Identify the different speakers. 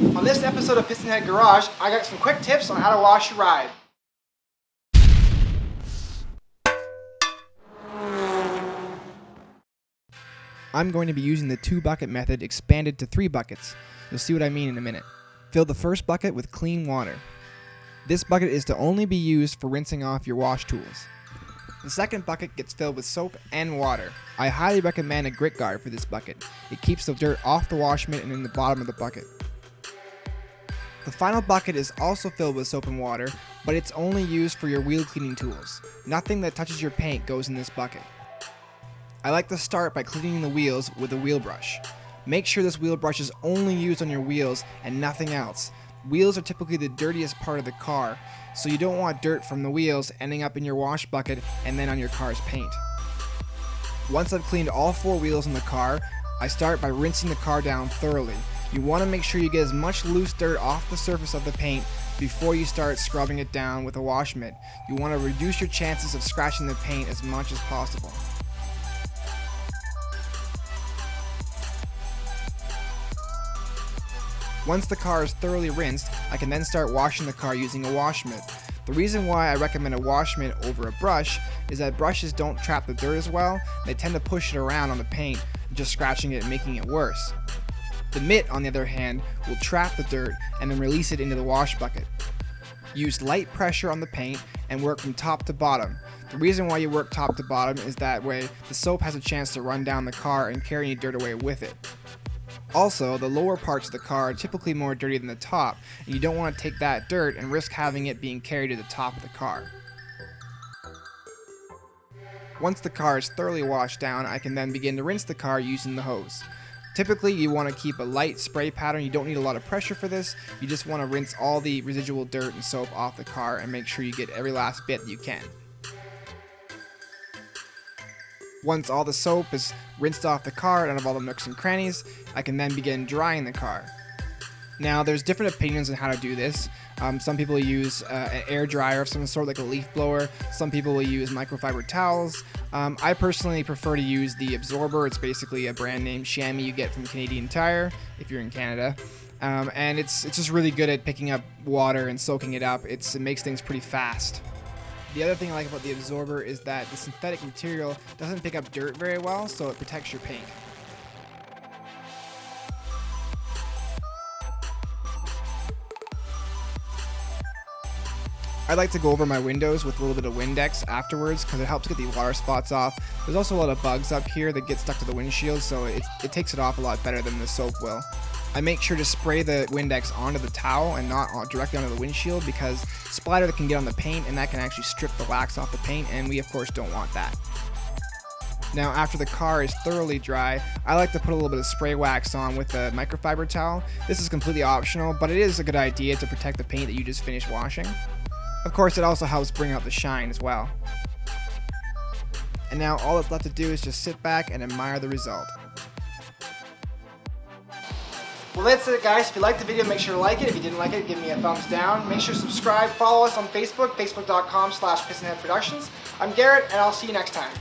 Speaker 1: On this episode of Pistonhead Garage, I got some quick tips on how to wash your ride. I'm going to be using the 2-bucket method expanded to 3 buckets. You'll see what I mean in a minute. Fill the first bucket with clean water. This bucket is to only be used for rinsing off your wash tools. The second bucket gets filled with soap and water. I highly recommend a grit guard for this bucket. It keeps the dirt off the wash mitt and in the bottom of the bucket. The final bucket is also filled with soap and water, but it's only used for your wheel cleaning tools. Nothing that touches your paint goes in this bucket. I like to start by cleaning the wheels with a wheel brush. Make sure this wheel brush is only used on your wheels and nothing else. Wheels are typically the dirtiest part of the car, so you don't want dirt from the wheels ending up in your wash bucket and then on your car's paint. Once I've cleaned all 4 wheels on the car, I start by rinsing the car down thoroughly. You want to make sure you get as much loose dirt off the surface of the paint before you start scrubbing it down with a wash mitt. You want to reduce your chances of scratching the paint as much as possible. Once the car is thoroughly rinsed, I can then start washing the car using a wash mitt. The reason why I recommend a wash mitt over a brush is that brushes don't trap the dirt as well. They tend to push it around on the paint, just scratching it and making it worse. The mitt, on the other hand, will trap the dirt and then release it into the wash bucket. Use light pressure on the paint and work from top to bottom. The reason why you work top to bottom is that way the soap has a chance to run down the car and carry any dirt away with it. Also, the lower parts of the car are typically more dirty than the top, and you don't want to take that dirt and risk having it being carried to the top of the car. Once the car is thoroughly washed down, I can then begin to rinse the car using the hose. Typically, you want to keep a light spray pattern. You don't need a lot of pressure for this. You just want to rinse all the residual dirt and soap off the car and make sure you get every last bit that you can. Once all the soap is rinsed off the car and out of all the nooks and crannies, I can then begin drying the car. Now, there's different opinions on how to do this. Some people use an air dryer of some sort, like a leaf blower. Some people will use microfiber towels. I personally prefer to use the absorber. It's basically a brand name chamois you get from Canadian Tire if you're in Canada. And it's just really good at picking up water and soaking it up. It makes things pretty fast. The other thing I like about the absorber is that the synthetic material doesn't pick up dirt very well, so it protects your paint. I like to go over my windows with a little bit of Windex afterwards because it helps get the water spots off. There's also a lot of bugs up here that get stuck to the windshield, so it takes it off a lot better than the soap will. I make sure to spray the Windex onto the towel and not directly onto the windshield because splatter can get on the paint and that can actually strip the wax off the paint, and we of course don't want that. Now, after the car is thoroughly dry, I like to put a little bit of spray wax on with a microfiber towel. This is completely optional, but it is a good idea to protect the paint that you just finished washing. Of course, it also helps bring out the shine as well. And now all that's left to do is just sit back and admire the result. Well, that's it, guys. If you liked the video, make sure to like it. If you didn't like it, give me a thumbs down. Make sure to subscribe. Follow us on Facebook, facebook.com/PistonheadProductions. I'm Garrett, and I'll see you next time.